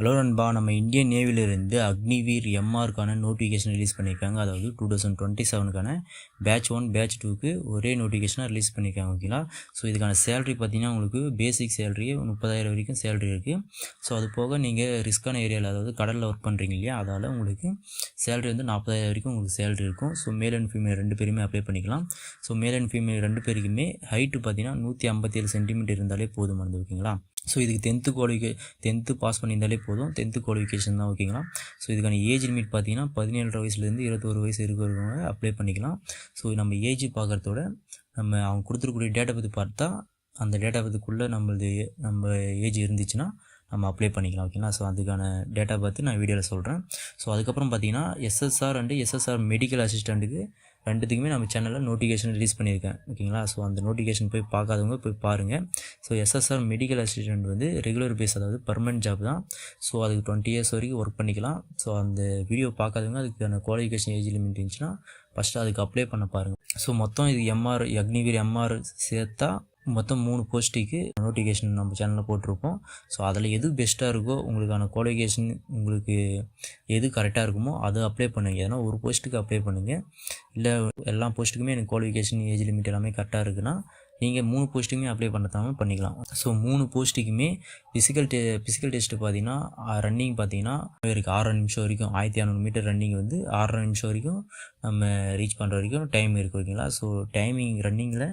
Hello நண்பா, நம்ம Indian நேவிலிருந்து Agniveer எம்ஆருக்கான notification release பண்ணியிருக்காங்க. அதாவது 2027க்கான பேட்ச் 1 பேட்ச் 2க்கு ஒரே நோட்டிஃபிகேஷனாக ரிலீஸ் பண்ணியிருக்காங்க. ஓகேங்களா. ஸோ இதுக்கான சேலரி பார்த்தீங்கன்னா உங்களுக்கு பேசிக் சேலரியே 30,000 வரைக்கும் சேலரி இருக்குது. ஸோ அது போக நீங்கள் ரிஸ்க்கான ஏரியாவில், அதாவது கடலில் ஒர்க் பண்ணுறீங்க இல்லையா, அதால் உங்களுக்கு சேலரி வந்து 40,000 வரைக்கும் உங்களுக்கு சேலரி இருக்கும். ஸோ மேல் அண்ட் ஃபீமேல் 2 பேருமே அப்ளை பண்ணிக்கலாம். ஸோ மேல் அண்ட் ஃபீமேல் 2 பேருக்குமே ஹைட்டு பார்த்தீங்கன்னா 157 சென்டிமீட்டர் இருந்தாலே போதுமானது. ஓகேங்களா. ஸோ இதுக்கு 10th பாஸ் பண்ணியிருந்தாலே போதும். 10th குவாலிஃபிகேஷன் தான். ஓகேங்களா. ஸோ இதுக்கான ஏஜ் லிமிட் பார்த்தீங்கன்னா 17 வயசுலேருந்து 21 வயசு இருக்கிறவங்க அப்ளை பண்ணிக்கலாம். ஸோ நம்ம ஏஜ் பார்க்குறதோட நம்ம அவங்க கொடுத்துருக்கூடிய டேட்டா பற்றி பார்த்தா அந்த டேட்டா பற்றிக்குள்ளே நம்ம ஏஜ் இருந்துச்சுன்னா நம்ம அப்ளை பண்ணிக்கலாம். ஓகேங்களா. ஸோ அதுக்கான டேட்டா பார்த்து நான் வீடியோவில் சொல்கிறேன். ஸோ அதுக்கப்புறம் பார்த்தீங்கன்னா எஸ்எஸ்ஆர் அண்டு எஸ்எஸ்ஆர் மெடிக்கல் அசிஸ்டண்ட்டுக்கு 2த்துக்குமே நம்ம சேனலில் நோட்டிஃபிகேஷன் ரிலீஸ் பண்ணியிருக்கேன். ஓகேங்களா. ஸோ அந்த நோட்டிஃபிகேஷன் போய் பார்க்காதவங்க போய் பாருங்கள். ஸோ எஸ்எஸ்ஆர் மெடிக்கல் அசிஸ்டண்ட் வந்து ரெகுலர் பேஸ், அதாவது பர்மனெண்ட் ஜாப் தான். ஸோ அதுக்கு 20 இயர்ஸ் வரைக்கும் ஒர்க் பண்ணிக்கலாம். ஸோ அந்த வீடியோ பார்க்காதவங்க அதுக்கான குவாலிஃபிகேஷன் ஏஜ் லிமிட் இருந்துச்சுன்னா ஃபஸ்ட்டு அதுக்கு அப்ளை பண்ண பாருங்கள். ஸோ மொத்தம் இது அக்னிவீர் எம்ஆர் சேர்த்தா மொத்தம் 3 போஸ்ட்டுக்கு நோட்டிஃபிகேஷன் நம்ம சேனலில் போட்டிருப்போம். ஸோ அதில் எது பெஸ்ட்டாக இருக்கோ, உங்களுக்கான குவாலிஃபிகேஷன் உங்களுக்கு எது கரெக்டாக இருக்குமோ அதை அப்ளை பண்ணுங்கள். ஏன்னா ஒரு போஸ்ட்டுக்கு அப்ளை பண்ணுங்கள். இல்லை எல்லா போஸ்ட்டுக்குமே எனக்கு குவாலிஃபிகேஷன் ஏஜ் லிமிட் எல்லாமே கரெக்டாக இருக்குன்னா நீங்கள் 3 போஸ்ட்டுக்குமே அப்ளை பண்ணாமல் பண்ணிக்கலாம். ஸோ 3 போஸ்ட்டுக்குமே ஃபிசிக்கல் டெஸ்ட்டு பார்த்தீங்கன்னா ரன்னிங் பார்த்தீங்கன்னா இருக்குது 6 நிமிஷம் வரைக்கும். 1500 மீட்டர் ரன்னிங் வந்து 6 நிமிஷம் வரைக்கும் நம்ம ரீச் பண்ணுற வரைக்கும் டைம் இருக்குது. ஓகேங்களா. ஸோ ரன்னிங்கில்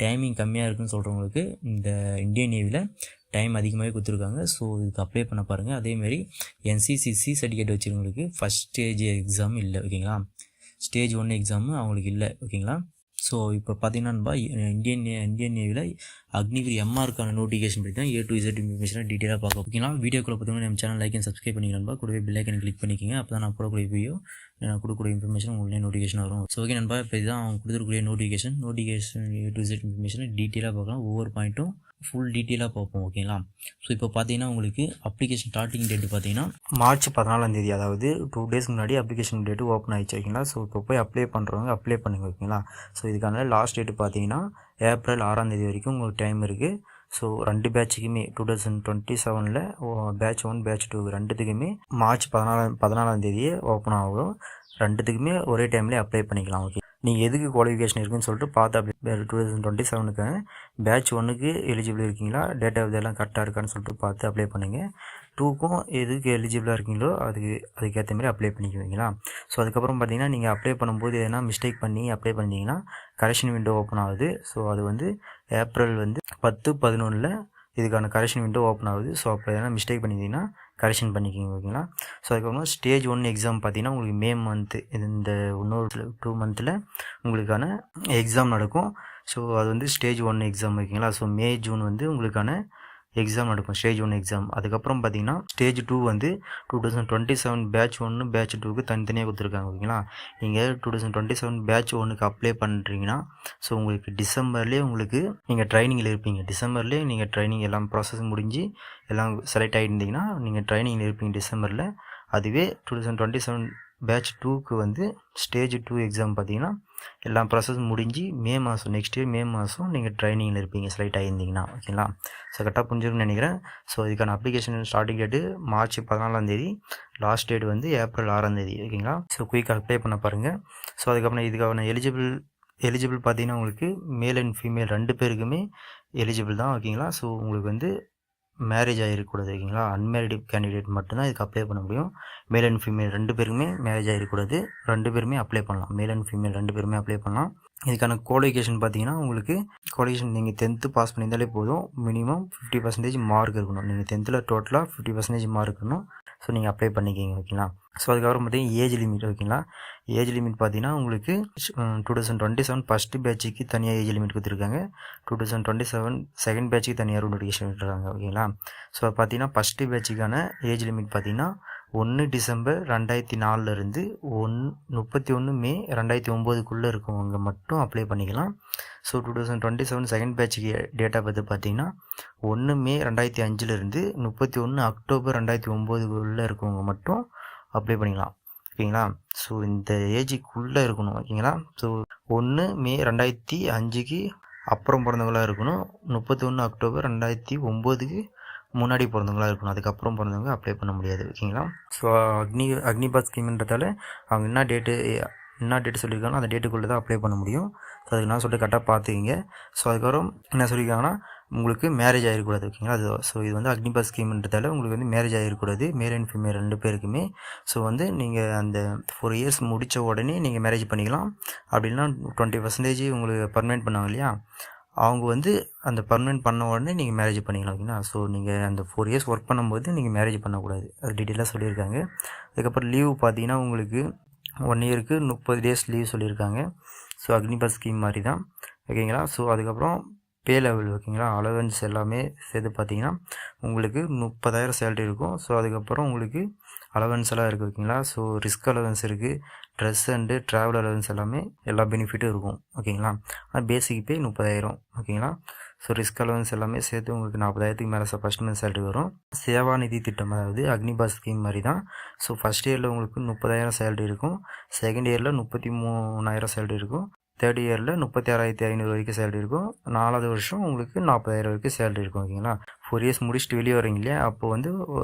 டைமிங் கம்மியாக இருக்குன்னு சொல்கிறவங்களுக்கு இந்த இந்தியன் நேவியில் டைம் அதிகமாகவே கொடுத்துருக்காங்க. ஸோ இதுக்கு அப்ளை பண்ண பாருங்கள். அதேமாதிரி NCCC சர்டிஃபிகேட் வச்சுருவங்களுக்கு ஃபஸ்ட் ஸ்டேஜ் எக்ஸாம் இல்லை. ஓகேங்களா. ஸ்டேஜ் 1 எக்ஸாமு அவங்களுக்கு இல்லை. ஓகேங்களா. ஸோ இப்போ பார்த்தீங்கன்னா இந்தியன் நேவியில் அக்னிவீர் எம்ஆருக்கான நோட்டிஃபிகேஷன் பற்றி தான் A to Z இன்ஃபர்மேஷனாக டீட்டெயிலாக பார்க்க. ஓகேங்களா. வீடியோக்குள்ளே பார்த்தீங்கன்னா நம்ம சேனல் லைக் அண்ட் சப்ஸ்கிரைப் பண்ணிக்கலாம். கூடவே பெல் ஐக்கன் கிளிக் பண்ணிக்கோங்க. அப்போ தான் நான் போடக்கூடிய வீடியோ, நான் கொடுக்கக்கூடிய இன்ஃபர்மேஷன் உங்களுக்கு நோட்டிஃபிகேஷன் வரும். ஸோ ஓகே நண்பா, இப்போ இதுதான் அவங்க கொடுத்துருக்கூடிய நோட்டிஃபிகேஷன் A to Z இன்ஃபர்மேஷனை டீட்டெயிலாக பார்க்கலாம். ஒவ்வொரு பாயிண்ட்டும் ஃபுல் டீட்டெயிலாக பார்ப்போம். ஓகேங்களா. ஸோ இப்போ பார்த்தீங்கன்னா உங்களுக்கு அப்ளிகேஷன் ஸ்டார்டிங் டேட்டு பார்த்தீங்கன்னா மார்ச் 14, அதாவது 2 டேஸ்க்கு முன்னாடி அப்ளிகேஷன் டேட்டு ஓப்பன் ஆகிடுச்சு. ஓகேங்களா. ஸோ இப்போ போய் அப்ளை பண்ணுறவங்க அப்ளை பண்ணுங்கள். ஓகேங்களா. ஸோ இதுக்கான லாஸ்ட் டேட்டு பார்த்தீங்கன்னா ஏப்ரல் 6 வரைக்கும் உங்களுக்கு டைம் இருக்குது. ஸோ 2 பேட்சுக்குமே 2027 பேட்ச் 1 பேட்ச் 2 2த்துக்குமே மார்ச் 14 ஓப்பன் ஆகும். 2த்துக்குமே ஒரே டைம்லேயே அப்ளை பண்ணிக்கலாம். ஓகே, நீங்கள் எதுக்கு குவாலிஃபிகேஷன் இருக்குன்னு சொல்லிட்டு பார்த்து அப்ளை 2027க்கு பேட்ச் 1க்கு எலிஜிபிள் இருக்கீங்களா, டேட்டா இதெல்லாம் கரெக்டாக இருக்கான்னு சொல்லிட்டு பார்த்து அப்ளை பண்ணுங்கள். 2க்கும் எதுக்கு எலிஜிபிளாக இருக்கீங்களோ அதுக்கேற்ற மாதிரி அப்ளை பண்ணிக்குவீங்களா. ஸோ அதுக்கப்புறம் பார்த்தீங்கன்னா நீங்கள் அப்ளை பண்ணும்போது எதனா மிஸ்டேக் பண்ணி அப்ளை பண்ணிங்கன்னா கரெக்ஷன் விண்டோ ஓப்பன் ஆகுது. ஸோ அது வந்து ஏப்ரல் 10-11 இதுக்கான கரெக்ஷன் விண்டோ ஓப்பன் ஆகுது. ஸோ அப்போ எதனா மிஸ்டேக் பண்ணிங்கன்னா கரெக்ஷன் பண்ணிக்கிங்க. ஓகேங்களா. ஸோ அதுக்கப்புறம் ஸ்டேஜ் 1 எக்ஸாம் பார்த்தீங்கன்னா உங்களுக்கு மே மந்த்து, இந்த இன்னொரு 2 மந்தில் உங்களுக்கான எக்ஸாம் நடக்கும். ஸோ அது வந்து ஸ்டேஜ் 1 எக்ஸாம். ஓகேங்களா. ஸோ மே ஜூன் உங்களுக்கான எக்ஸாம் நடக்கும், ஸ்டேஜ் 1 எக்ஸாம். அதுக்கப்புறம் பார்த்தீங்கன்னா ஸ்டேஜ் 2 2027 பேட்ச் 1 பேட்ச் 2க்கு தனித்தனியாக கொடுத்துருக்காங்க. ஓகேங்களா. நீங்கள் 2027 பேட்ச் 1க்கு அப்ளை பண்ணுறீங்கன்னா ஸோ உங்களுக்கு டிசம்பர்லேயே நீங்கள் ட்ரைனிங்கில் இருப்பீங்க. டிசம்பர்லேயே நீங்கள் ட்ரைனிங் எல்லாம் ப்ராசஸ் முடிஞ்சு எல்லாம் செலக்ட் ஆகியிருந்தீங்கன்னா நீங்கள் ட்ரைனிங்கில் இருப்பீங்க டிசம்பரில். அதுவே 2027 பேட்ச் 2க்கு ஸ்டேஜ் 2 எக்ஸாம் பார்த்தீங்கன்னா எல்லா ப்ராசஸ் முடிஞ்சு நெக்ஸ்ட் இயர் மே மாதம் நீங்கள் ட்ரைனிங்கில் இருப்பீங்க செலக்ட் ஆகியிருந்தீங்கன்னா. ஓகேங்களா. ஸோ கரெக்டாக புரிஞ்சுக்கணும்னு நினைக்கிறேன். ஸோ இதுக்கான application starting date March 14, last date April 6. ஓகேங்களா. ஸோ குயிக்காக அப்ளை பண்ண பாருங்கள். ஸோ அதுக்கப்புறம் இதுக்கான எலிஜிபிள் பார்த்தீங்கன்னா உங்களுக்கு மேல் அண்ட் ஃபீமேல் 2 பேருக்குமே எலிஜிபிள் தான். ஓகேங்களா. ஸோ உங்களுக்கு மேரேஜ் ஆகிருக்கக்கூடாது. ஓகேங்களா. அன்மேரிடு கேண்டிடேட் மட்டும்தான் இதுக்கு அப்ளை பண்ண முடியும். மேல் அண்ட் ஃபீமேல் 2 பேருக்குமே மேரேஜ் ஆகிருக்கக்கூடாது. 2 பேருமே அப்ளை பண்ணலாம். மேல் அண்ட் ஃபீமேல் 2 பேருமே அப்ளை பண்ணலாம். இதுக்கான குவாலிஃபிகேஷன் பார்த்தீங்கன்னா உங்களுக்கு குவாலிஃபிகேஷன் நீங்கள் 10th பாஸ் பண்ணியிருந்தாலே போதும். மினிமம் 50% மார்க் இருக்கணும். நீங்கள் 10th டோட்டலாக 50% மார்க் இருக்கணும். ஸோ நீங்கள் அப்ளை பண்ணிக்கிங்க. ஓகேங்களா. ஸோ அதுக்கப்புறம் பார்த்தீங்கன்னா ஏஜ் லிமிட். ஓகேங்களா. ஏஜ் லிமிட் பார்த்தீங்கன்னா உங்களுக்கு 2027 ஃபஸ்ட்டு பேட்சுக்கு தனியாக ஏஜ் லிமிட் கொடுத்துருக்காங்க. 2027 செகண்ட் பேட்சுக்கு தனியாக நோட்டிஃபிகேஷன் விட்டுருக்காங்க. ஓகேங்களா. ஸோ பார்த்தீங்கன்னா ஃபஸ்ட்டு பேட்சுக்கான ஏஜ் லிமிட் பார்த்தீங்கன்னா 1 டிசம்பர் 2004 31 மே 2009 இருக்கவங்க மட்டும் அப்ளை பண்ணிக்கலாம். ஸோ 2027 செகண்ட் பேட்சுக்கு டேட்டா பார்த்தீங்கன்னா 1 மே 2005 31 அக்டோபர் 2009 இருக்கவங்க மட்டும் அப்ளை பண்ணிக்கலாம். ஓகேங்களா. ஸோ இந்த ஏஜுக்குள்ளே இருக்கணும். ஓகேங்களா. ஸோ 1 மே 2005க்கு அப்புறம் பிறந்தவங்களாக இருக்கணும். 31 அக்டோபர் 2009க்கு முன்னாடி பிறந்தவங்களா இருக்கணும். அதுக்கப்புறம் பிறந்தவங்க அப்ளை பண்ண முடியாது. ஓகேங்களா. ஸோ அக்னிபாத் ஸ்கீம்ன்றதால அவங்க என்ன டேட்டு சொல்லியிருக்காங்களோ அந்த டேட்டுக்குள்ளே தான் அப்ளை பண்ண முடியும். ஸோ அதுக்கு நான் சொல்லிட்டு கரெக்டாக பார்த்துக்கிங்க. ஸோ அதுக்கப்புறம் என்ன சொல்லியிருக்காங்கன்னா உங்களுக்கு மேரேஜ் ஆகிருக்கூடாது. ஓகேங்களா. ஸோ இது வந்து அக்னிபாத் ஸ்கீம்ன்றதால உங்களுக்கு வந்து மேரேஜ் ஆகிருக்கூடாது, மேல் அண்ட் ஃபீமேல் 2 பேருக்குமே. ஸோ வந்து நீங்கள் அந்த 4 இயர்ஸ் முடித்த உடனே நீங்கள் மேரேஜ் பண்ணிக்கலாம். அப்படின்னா 20% உங்களுக்கு பர்மனெண்ட் பண்ணாங்க இல்லையா, அவங்க வந்து அந்த பர்மனெண்ட் பண்ண உடனே நீங்கள் மேரேஜ் பண்ணிக்கலாம். ஓகேங்களா. ஸோ நீங்கள் அந்த 4 இயர்ஸ் ஒர்க் பண்ணும்போது நீங்கள் மேரேஜ் பண்ணக்கூடாது. அது டீட்டெயிலாக சொல்லியிருக்காங்க. அதுக்கப்புறம் லீவு பார்த்தீங்கன்னா உங்களுக்கு 1 இயருக்கு 30 டேஸ் லீவ் சொல்லியிருக்காங்க. ஸோ அக்னிபாத் ஸ்கீம் மாதிரி தான். ஓகேங்களா. ஸோ அதுக்கப்புறம் பே லெவல், ஓகேங்களா, அலவன்ஸ் எல்லாமே சேர்த்து பார்த்தீங்கன்னா உங்களுக்கு 30,000 சேலரி இருக்கும். ஸோ அதுக்கப்புறம் உங்களுக்கு அலவன்ஸ் எல்லாம் இருக்குது. ஓகேங்களா. ஸோ ரிஸ்க் அலவன்ஸ் இருக்குது, ட்ரெஸ் அண்டு ட்ராவல் அலவன்ஸ் எல்லாமே எல்லா பெனிஃபிட்டும் இருக்கும். ஓகேங்களா. ஆனால் பேசிக் பே 30,000. ஓகேங்களா. ஸோ ரிஸ்க் அலவன்ஸ் எல்லாமே சேர்த்து உங்களுக்கு 40,000க்கு மேலே ஃபஸ்ட் மந்த் சேலரி வரும். சேவா நிதி திட்டம், அதாவது அக்னிபாத் ஸ்கீம் மாதிரி தான். ஸோ ஃபஸ்ட் இயரில் உங்களுக்கு 30,000 சேலரி இருக்கும், செகண்ட் இயரில் 33,000 சேலரி இருக்கும், தேர்ட் இயரில் 36,500 வரைக்கும் சேலரி இருக்கும், 4வது வருஷம் உங்களுக்கு 40,000 வரைக்கும் சேலரி இருக்கும். ஓகேங்களா. 4 இயர்ஸ் முடிச்சுட்டு வெளியே வரீங்க இல்லையா, அப்போ வந்து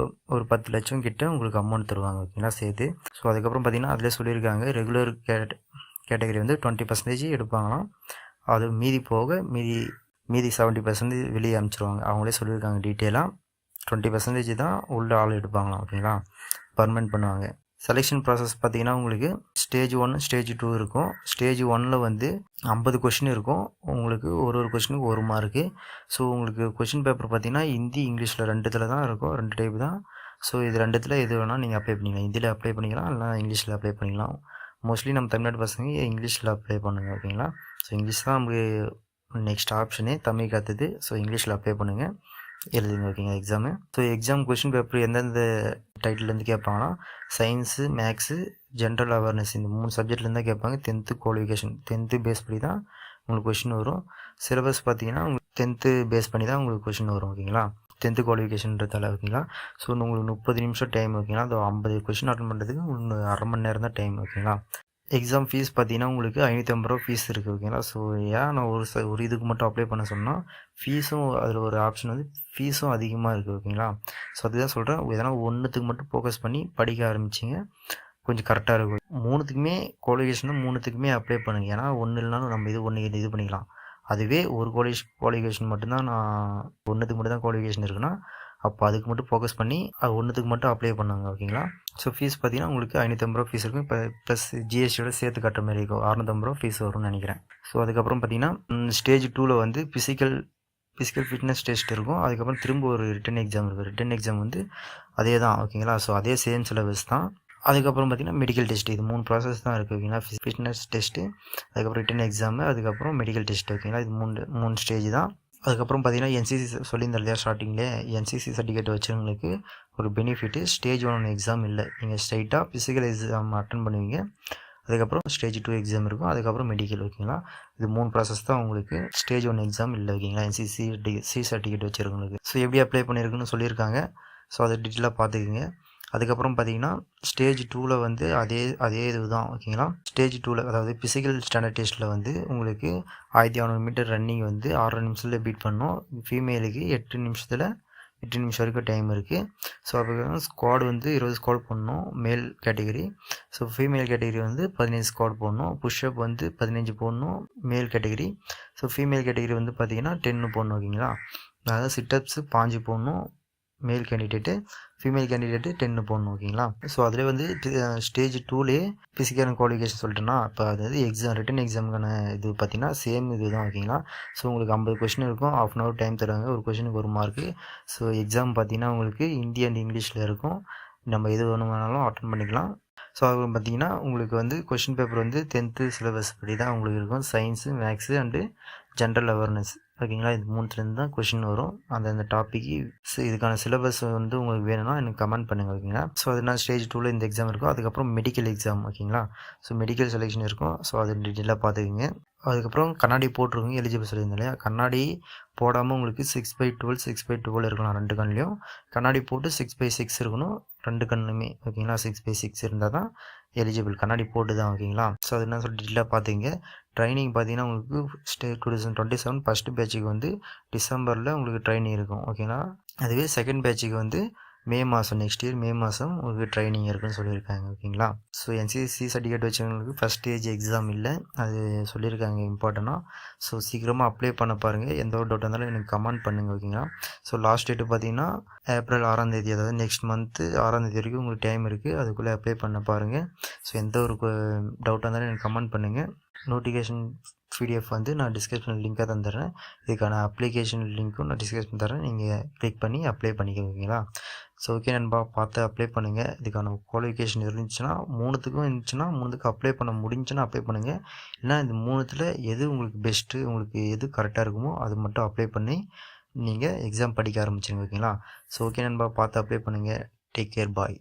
ஒரு 10 லட்சம் கிட்ட உங்களுக்கு அமௌண்ட் தருவாங்க. ஓகேங்களா, சேர்த்து. ஸோ அதுக்கப்புறம் பார்த்தீங்கன்னா அதிலே சொல்லியிருக்காங்க ரெகுலர் கேட்டகரி வந்து 20% எடுப்பாங்களாம். அது மீதி போக மீதி 70% வெளியே அனுப்பிச்சிருவாங்க. அவங்களே சொல்லியிருக்காங்க டீட்டெயிலாக. 20% தான் உள்ள ஆள் எடுப்பாங்களாம். ஓகேங்களா, பர்மனெண்ட் பண்ணுவாங்க. செலெக்ஷன் ப்ராசஸ் பார்த்தீங்கன்னா உங்களுக்கு ஸ்டேஜ் 1 ஸ்டேஜ் 2 இருக்கும். ஸ்டேஜ் 1ல் வந்து 50 கொஷின் இருக்கும். உங்களுக்கு ஒரு கொஷினுக்கு 1 மார்க்கு. ஸோ உங்களுக்கு கொஷின் பேப்பர் பார்த்தீங்கன்னா ஹிந்தி இங்கிலீஷில் 2 தான் இருக்கும், 2 டைப் தான். ஸோ இது 2த்தில் எது வேணால் நீங்கள் அப்ளை பண்ணிக்கலாம். ஹிந்தியில் அப்ளை பண்ணிக்கலாம், இல்லைனா இங்கிலீஷில் அப்ளை பண்ணிக்கலாம். மோஸ்ட்லி நம்ம தமிழ்நாடு பசங்க இங்கிலீஷில் அப்ளை பண்ணுங்கள். ஓகேங்களா. ஸோ இங்கிலீஷ் தான் நமக்கு நெக்ஸ்ட் ஆப்ஷனே, தமிழ் கற்றுது. ஸோ இங்கிலீஷில் அப்ளை பண்ணுங்கள், எழுதுங்க. ஓகேங்க, exam. So exam question paper எந்தெந்த டைட்டிலேருந்து கேட்பாங்கன்னா சயின்ஸு, மேக்ஸு, ஜென்ரல் அவேர்னஸ், இந்த 3 சப்ஜெக்ட்லேருந்து தான் கேட்பாங்க. 10th குவாலிஃபிகேஷன், 10th பேஸ் பண்ணி தான் உங்களுக்கு கொஷின் வரும். சிலபஸ் பார்த்தீங்கன்னா உங்களுக்கு 10th பேஸ் பண்ணி தான் உங்களுக்கு கொஷின் வரும். ஓகேங்களா, 10th குவாலிஃபிகேஷன்றதால. ஓகேங்களா. ஸோ உங்களுக்கு 30 நிமிஷம் டைம். ஓகேங்களா. அது 50 கொஷின் அட்டன் பண்ணுறதுக்கு உங்களுக்கு அரை மணி நேரம் தான் டைம். ஓகேங்களா. எக்ஸாம் ஃபீஸ் பார்த்தீங்கன்னா உங்களுக்கு 550 ரூபா ஃபீஸ் இருக்குது. ஓகேங்களா. ஸோ ஏன் நான் ஒரு இதுக்கு மட்டும் அப்ளை பண்ண சொன்னால், ஃபீஸும் அதில் ஒரு ஆப்ஷன் வந்து ஃபீஸும் அதிகமாக இருக்குது. ஓகேங்களா. ஸோ அதுதான் சொல்கிறேன், எதனா ஒன்றுத்துக்கு மட்டும் ஃபோக்கஸ் பண்ணி படிக்க ஆரம்பிச்சிங்க, கொஞ்சம் கரெக்டாக இருக்கும். 3த்துக்குமே குவாலிஃபிகேஷனும் 3த்துக்குமே அப்ளை பண்ணுங்கள். ஏன்னா ஒன்று இல்லைனாலும் நம்ம இது பண்ணிக்கலாம். அதுவே ஒரு குவாலிஃபிகேஷன் மட்டும்தான், நான் ஒன்றுத்துக்கு மட்டும் தான் குவாலிஃபிகேஷன் இருக்குன்னா அப்போ அதுக்கு மட்டும் ஃபோக்கஸ் பண்ணி அது ஒன்றுத்துக்கு மட்டும் அப்ளை பண்ணுங்க. ஓகேங்களா. ஸோ ஃபீஸ் பார்த்தீங்கன்னா உங்களுக்கு 550 ரூபா ஃபீஸ் இருக்கும். இப்போ ப்ளஸ் ஜிஎஸ்டியோட சேர்த்து கட்டுற மாதிரி இருக்கும், 650 ரூபா ஃபீஸ் வரும்னு நினைக்கிறேன். ஸோ அதுக்கப்புறம் பார்த்தீங்கன்னா ஸ்டேஜ் 2ல் வந்து ஃபிசிக்கல் ஃபிட்னஸ் டெஸ்ட் இருக்கும். அதுக்கப்புறம் திரும்ப ஒரு ரிட்டன் எக்ஸாம் இருக்குது. ரிட்டன் எக்ஸாம் வந்து அதே தான். ஓகேங்களா. ஸோ அதே சேம் சிலபஸ் தான். அதுக்கப்புறம் பார்த்தீங்கன்னா மெடிக்கல் டெஸ்ட். இது 3 ப்ராசஸ் தான் இருக்குது. ஓகேங்களா. ஃபிட்னஸ் டெஸ்ட்டு, அதுக்கப்புறம் ரிட்டன் எக்ஸாமு, அதுக்கப்புறம் மெடிக்கல் டெஸ்ட். ஓகேங்களா. இது 3 ஸ்டேஜ் தான். அதுக்கப்புறம் பார்த்தீங்கன்னா என்சிசி சொல்லியிருந்தேன் இல்லையா ஸ்டார்டிங்லேயே, என்சிசி சர்டிஃபிகேட் வச்சவங்களுக்கு ஒரு பெனிஃபிட்டு, ஸ்டேஜ் 1 எக்ஸாம் இல்லை, நீங்கள் ஸ்ட்ரைட்டாக ஃபிசிக்கல் எக்ஸாம் அட்டன் பண்ணுவீங்க. அதுக்கப்புறம் ஸ்டேஜ் 2 எக்ஸாம் இருக்கும், அதுக்கப்புறம் மெடிக்கல். ஓகேங்களா. இது 3 ப்ராசஸ் தான் உங்களுக்கு. ஸ்டேஜ் 1 எக்ஸாம் இல்லை. ஓகேங்களா. என்சிசி சர்டிஃபிகேட் வச்சுருக்கவங்களுக்கு. ஸோ எப்படி அப்ளை பண்ணியிருக்குன்னு சொல்லியிருக்காங்க. ஸோ அதை டீட்டெயிலாக பார்த்துக்குங்க. அதுக்கப்புறம் பார்த்தீங்கன்னா ஸ்டேஜ் 2ல் வந்து அதே இது தான். ஓகேங்களா. ஸ்டேஜ் 2ல் அதாவது ஃபிசிக்கல் ஸ்டாண்டர்ட் டெஸ்ட்டில் வந்து உங்களுக்கு 1600 மீட்டர் ரன்னிங் வந்து 6 நிமிஷத்தில் பீட் பண்ணோம். ஃபீமேலுக்கு 8 நிமிஷம் வரைக்கும் டைம் இருக்குது. ஸோ அப்போ ஸ்குவாட் வந்து 20 ஸ்குவாட் போடணும் மேல் கேட்டகரி. ஸோ ஃபீமேல் கேட்டகரி வந்து 15 ஸ்குவாட் போடணும். புஷ்அப் வந்து 15 போடணும் மேல் கேட்டகரி. ஸோ ஃபீமேல் கேட்டகரி வந்து பார்த்தீங்கன்னா 10 போடணும். ஓகேங்களா. அதாவது சிட்டப்ஸு 5 போடணும் மேல் கேண்டிடேட்டு, ஃபீமேல் கேண்டிடேட்டு 10 போடணும். ஓகேங்களா. ஸோ அதில் வந்து ஸ்டேஜ் 2லேயே ஃபிசிக்கல் குவாலிஃபிகேஷன் சொல்லிட்டேன்னா, அப்போ அதாவது ரிட்டன் எக்ஸாமுக்கான இது பார்த்தீங்கன்னா சேம் இது தான். ஓகேங்களா. ஸோ உங்களுக்கு 50 கொஷின் இருக்கும், 1/2 hour டைம் தருவாங்க, ஒரு கொஷினுக்கு 1 மார்க்கு. ஸோ எக்ஸாம் பார்த்தீங்கன்னா உங்களுக்கு ஹிந்தி அண்ட் இங்கிலீஷில் இருக்கும். நம்ம எது வேணுமானாலும் அட்டன் பண்ணிக்கலாம். ஸோ அது பார்த்தீங்கன்னா உங்களுக்கு வந்து கொஷின் பேப்பர் வந்து 10th சிலபஸ் படி தான் உங்களுக்கு இருக்கும். Science, maths and general awareness. ஓகேங்களா. இது 3த்துலேருந்து தான் கொஷின் வரும் அந்த டாப்பிக்கு. ஸோ இதுக்கான சிலபஸ் வந்து உங்களுக்கு வேணும்னா எனக்கு கமெண்ட் பண்ணுங்கள். ஓகேங்களா. ஸோ அதனால் ஸ்டேஜ் 2ல் இந்த எக்ஸாம் இருக்கும். அதுக்கப்புறம் மெடிக்கல் எக்ஸாம். ஓகேங்களா. ஸோ மெடிக்கல் செலெக்ஷன் இருக்கும். ஸோ அது டீட்டெயிலாக பார்த்துக்குங்க. அதுக்கப்புறம் கண்ணாடி போட்டிருக்கோங்க எலிஜிபிள் சொல்லியிருந்தேன் இல்லையா, கண்ணாடி போடாமல் உங்களுக்கு 6/12 6/12 இருக்கலாம் 2 கண்லேயும். கண்ணாடி போட்டு 6/6 இருக்கணும் 2 கண்ணுமே ஓகேங்களா. 6/6 இருந்தால் தான் எலிஜிபிள், கண்ணாடி போட்டு தான் ஓகேங்களா. ஸோ அது என்ன சொல்லி டீட்டெயிலாக பார்த்துங்க. ட்ரைனிங் பார்த்தீங்கன்னா உங்களுக்கு 2027 ஃபஸ்ட்டு பேட்சுக்கு வந்து டிசம்பரில் உங்களுக்கு ட்ரைனிங் இருக்கும் ஓகேங்களா. அதுவே செகண்ட் பேட்சுக்கு வந்து மே மாதம், நெக்ஸ்ட் இயர் மே மாதம் உங்களுக்கு ட்ரைனிங் இருக்குன்னு சொல்லியிருக்காங்க ஓகேங்களா. ஸோ என்சிசி சர்டிஃபிகேட் வச்சவங்களுக்கு ஃபஸ்ட் ஸ்டேஜ் எக்ஸாம் இல்லை, அது சொல்லியிருக்காங்க இம்பார்ட்டண்ட்டாக. ஸோ சீக்கிரமாக அப்ளை பண்ண பாருங்கள். எந்த ஒரு டவுட் இருந்தாலும் எனக்கு கமெண்ட் பண்ணுங்கள் ஓகேங்களா. ஸோ லாஸ்ட் டேட்டு பார்த்தீங்கன்னா ஏப்ரல் 6ஆம் தேதி, அதாவது நெக்ஸ்ட் மந்த்து 6ஆம் தேதி வரைக்கும் உங்களுக்கு டைம் இருக்குது, அதுக்குள்ளே அப்ளை பண்ண பாருங்கள். ஸோ எந்த ஒரு டவுட்டாக இருந்தாலும் எனக்கு கமெண்ட் பண்ணுங்கள். நோட்டிஃபிகேஷன் PDF வந்து நான் டிஸ்கிரிப்ஷன் லிங்காக தந்துடுறேன். இதுக்கான அப்ளிகேஷன் லிங்க்கும் நான் டிஸ்கிரிப்ஷன் தரேன், நீங்கள் கிளிக் பண்ணி அப்ளை பண்ணிக்கோங்க ஓகேங்களா. ஸோ ஓகே நண்பா, பார்த்து அப்ளை பண்ணுங்கள். இதுக்கான குவாலிஃபிகேஷன் இருந்துச்சுன்னா 3த்துக்கும் இருந்துச்சுன்னா 3த்துக்கும் அப்ளை பண்ண முடிஞ்சுன்னா அப்ளை பண்ணுங்கள். இல்லைனா இந்த 3த்தில் எது உங்களுக்கு பெஸ்ட்டு, உங்களுக்கு எது கரெக்டாக இருக்குமோ அது மட்டும் அப்ளை பண்ணி நீங்கள் எக்ஸாம் படிக்க ஆரம்பிச்சிருங்க ஓகேங்களா. ஸோ ஓகே நண்பா, பார்த்து அப்ளை பண்ணுங்கள். டேக் கேர், பாய்.